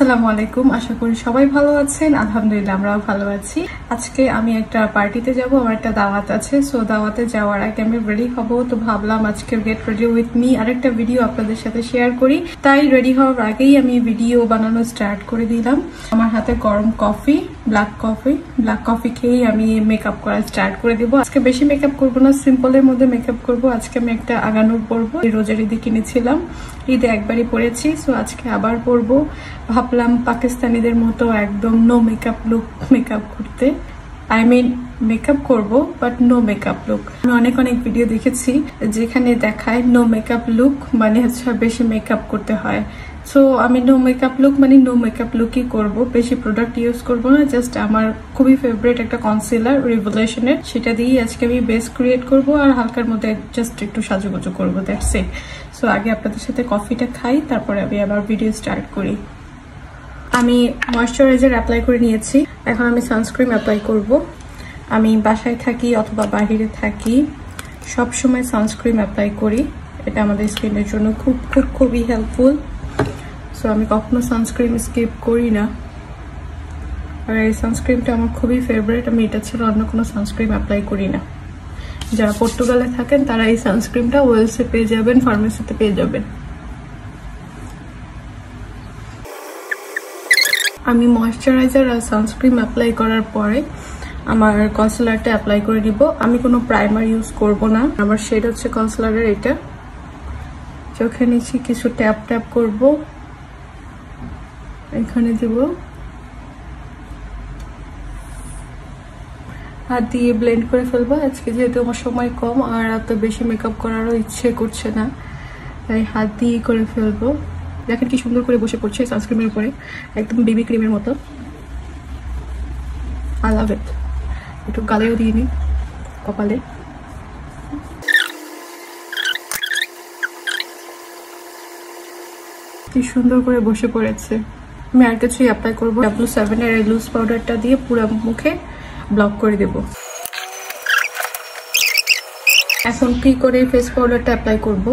আসসালামু আলাইকুম, আশা করি সবাই ভালো আছেন। আলহামদুলিল্লাহ আমরাও ভালো আছি। আজকে আমি একটা পার্টিতে যাব, আমার একটা দাওয়াত আছে। সো দাওয়াতে যাওয়ার আগে আমি রেডি হব, তো ভাবলাম আজকে গেট রেডি উইথ মি আরেকটা ভিডিও আপনাদের সাথে শেয়ার করি। তাই রেডি হওয়ার আগেই আমি ভিডিও বানানো স্টার্ট করে দিলাম। আমার হাতে গরম কফি, ব্ল্যাক কফি খেয়েই আমি মেকআপ করা স্টার্ট করে দিব। আজকে বেশি মেকআপ করবো না, সিম্পলের মধ্যে মেকআপ করব। আজকে আমি একটা আগানুর পরবো, রোজের ঈদে কিনেছিলাম, ঈদে একবারই পরেছি। সো আজকে আবার পরবো। ভাবলাম পাকিস্তানিদের মতো একদম নো মেকআপ লুক মেকআপ করতে, মেকআপ করব বাট নো মেকআপ লুক। আমি অনেক ভিডিও দেখেছি যেখানে দেখায় নো মেকআপ লুক মানে হচ্ছে বেশি মেকআপ করতে হয়। সো আমি নো মেকআপ লুক মানে নো মেকআপ লুকই করব, বেশি প্রোডাক্ট ইউজ করব না। জাস্ট আমার খুবই ফেভারিট একটা কনসিলার রিভলিউশনের, সেটা দিয়েই আজকে আমি বেস ক্রিয়েট করব আর হালকার মধ্যে জাস্ট একটু সাজুগুজু করবো, দ্যাটস ইট। সো আগে আপনাদের সাথে কফিটা খাই, তারপরে আমি আবার ভিডিও স্টার্ট করি। আমি ময়েশ্চারাইজার অ্যাপ্লাই করে নিয়েছি, এখন আমি সানস্ক্রিন অ্যাপ্লাই করব। আমি বাসায় থাকি অথবা বাহিরে থাকি, সব সময় সানস্ক্রিন অ্যাপ্লাই করি। এটা আমাদের স্কিনের জন্য খুবই হেল্পফুল। সো আমি কখনো সানস্ক্রিন স্কিপ করি না, আর এই সানস্ক্রিনটা আমার খুবই ফেভারিট। আমি এটা ছাড়া অন্য কোনো সানস্ক্রিন অ্যাপ্লাই করি না। যারা পর্তুগালে থাকেন তারা এই সানস্ক্রিনটা ওয়েলসে পেয়ে যাবেন, ফার্মেসিতে পেয়ে যাবেন। আমি ময়েশ্চারাইজার আর সানস্ক্রিন অ্যাপ্লাই করার পরে আমার কনসিলারটা অ্যাপ্লাই করে দিব। আমি কোনো প্রাইমার ইউজ করব না। আমার শেড হচ্ছে কনসিলারের এটা। চোখে নিচে কিছু ট্যাপ করব, এখানে দিব, হাত দিয়ে ব্লেন্ড করে ফেলবো। আজকে যেহেতু আমার সময় কম আর এত বেশি মেকআপ করারও ইচ্ছে করছে না, তাই হাত দিয়ে করে ফেলবো। দেখেন কি সুন্দর করে বসে পড়ছে সানস্ক্রিনের উপরে, একদম বেবি ক্রিমের মতো। আই লাভ ইট। একটু গালেও দিয়ে নিই, কপালে। কি সুন্দর করে বসে পড়েছে। আমি আর কিছুই অ্যাপ্লাই করবো, W7 এর এই লুজ পাউডারটা দিয়ে পুরো মুখে ব্লক করে দেব। এখন কি করে ফেস পাউডারটা অ্যাপ্লাই করব।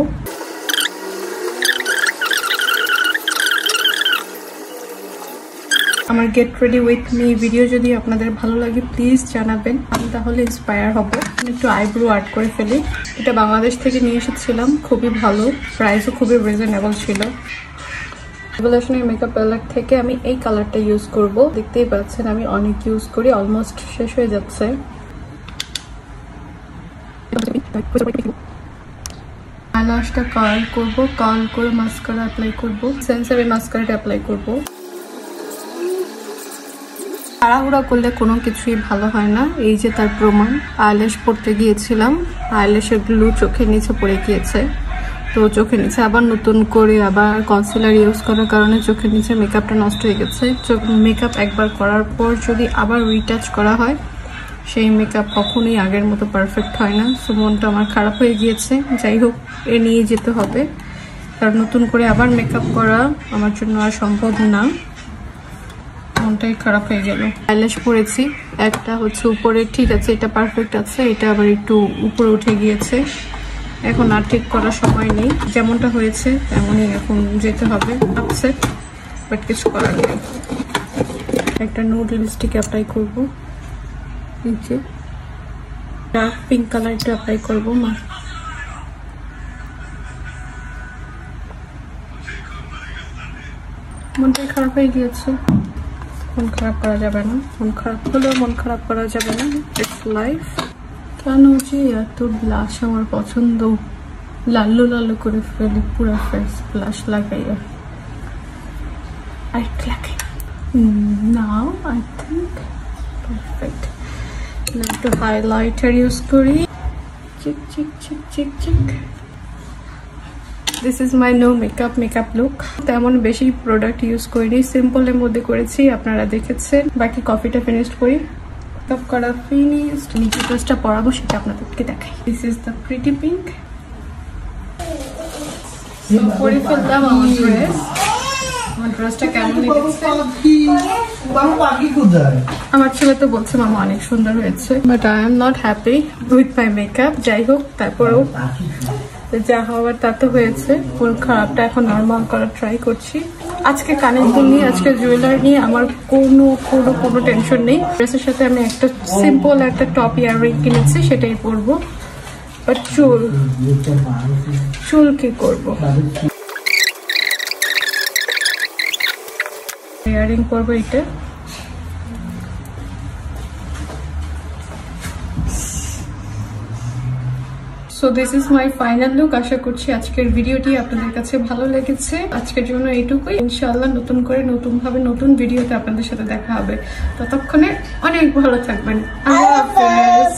আমার get ready with me video যদি আপনাদের ভালো লাগে প্লিজ জানাবেন, আমি তাহলে ইন্সপায়ার হব। একটু আইব্রো আর্ট করে ফেলি। এটা বাংলাদেশ থেকে নিয়ে এসেছিলাম, খুবই ভালো, প্রাইসও খুবই রিজনেবল ছিল। রিভলিউশনের মেকআপ প্যালেট থেকে আমি এই কালারটা ইউজ করব। দেখতেই পাচ্ছেন আমি অনেক ইউজ করি, অলমোস্ট শেষ হয়ে যাচ্ছে। আইল্যাশটা কার্ল করব, কার্ল করে মাস্কারা অ্যাপ্লাই করব। সেন্সরের মাস্কারাটা অ্যাপ্লাই করব। তাড়াহুড়া করলে কোনো কিছুই ভালো হয় না, এই যে তার প্রমাণ। আইল্যাশ পরতে গিয়েছিলাম, আইল্যাশের গ্লু চোখের নিচে পড়ে গিয়েছে। তো চোখের নিচে আবার নতুন করে আবার কনসিলার ইউজ করার কারণে চোখের নিচে মেকআপটা নষ্ট হয়ে গেছে। মেকআপ একবার করার পর যদি আবার রিটাচ করা হয়, সেই মেকআপ কখনোই আগের মতো পারফেক্ট হয় না। সো মনটা আমার খারাপ হয়ে গিয়েছে। যাই হোক, এ নিয়ে যেতে হবে, কারণ নতুন করে আবার মেকআপ করা আমার জন্য আর সম্ভব না। মনটাই খারাপ হয়ে গেল। আইল্যাশ পরেছি, একটা হচ্ছে উপরে, ঠিক আছে, এটা পারফেক্ট আছে, এটা আবার একটু উপরে উঠে গিয়েছে। এখন আর ঠিক করার সময় নেই, যেমনটা হয়েছে তেমনই এখন যেতে হবে। আপসেট, বাট কিছু করার নেই। একটা নুড লিপস্টিক অ্যাপ্লাই করবো, নিচে ডার্ক পিঙ্ক কালারটা অ্যাপ্লাই করবো। মনটাই খারাপ হয়ে গিয়েছে, মন খারাপ করা যাবে না। মন খারাপ হলেও মন খারাপ করা যাবে না, ইটস লাইফ। কেন যে এত ব্লাশ আমার পছন্দ, লাল্লু করে ফেলি পুরো ফেস ব্লাশ লাগাইয়া। I like it. Now I think perfect. Now to highlighter use করি, চিক। This is my no makeup look. তেমন বেশি প্রোডাক্ট ইউজ করিনি, সিম্পলের মধ্যে করেছি, আপনারা দেখেছেন। বাকি কফিটা ফিনিশ করি। মেকআপ করা ফিনিশড, নিচে ড্রেসটা পরাবো সেটা আপনাদেরকে দেখাই। This is the pretty pink. পরে ফেললাম আমার ড্রেস। আমার ড্রেসটা কেমন লেগেছে? আমার ছেলে তো বলছে মামা অনেক সুন্দর হয়েছে, but I am not happy with my makeup. যাই হোক, তারপরেও যা হওয়ার তা তো হয়েছে। ফুল খারাপটা এখন নর্মাল করার ট্রাই করছি। আজকে কানের দুল নিয়ে, আজকে জুয়েলারি নিয়ে আমার কোনো টেনশন নেই। ড্রেসের সাথে আমি একটা সিম্পল একটা টপ ইয়াররিং কিনেছি, সেটাই পরবো। বাট চুল কি করবো, ইয়াররিং পরবো এটা। So this is my final look. আশা করছি আজকের ভিডিওটি আপনাদের কাছে ভালো লেগেছে। আজকের জন্য এইটুকুই। ইনশাআল্লাহ নতুন করে নতুন ভিডিওতে আপনাদের সাথে দেখা হবে। ততক্ষণে অনেক ভালো থাকবেন। আল্লাহ হাফেজ।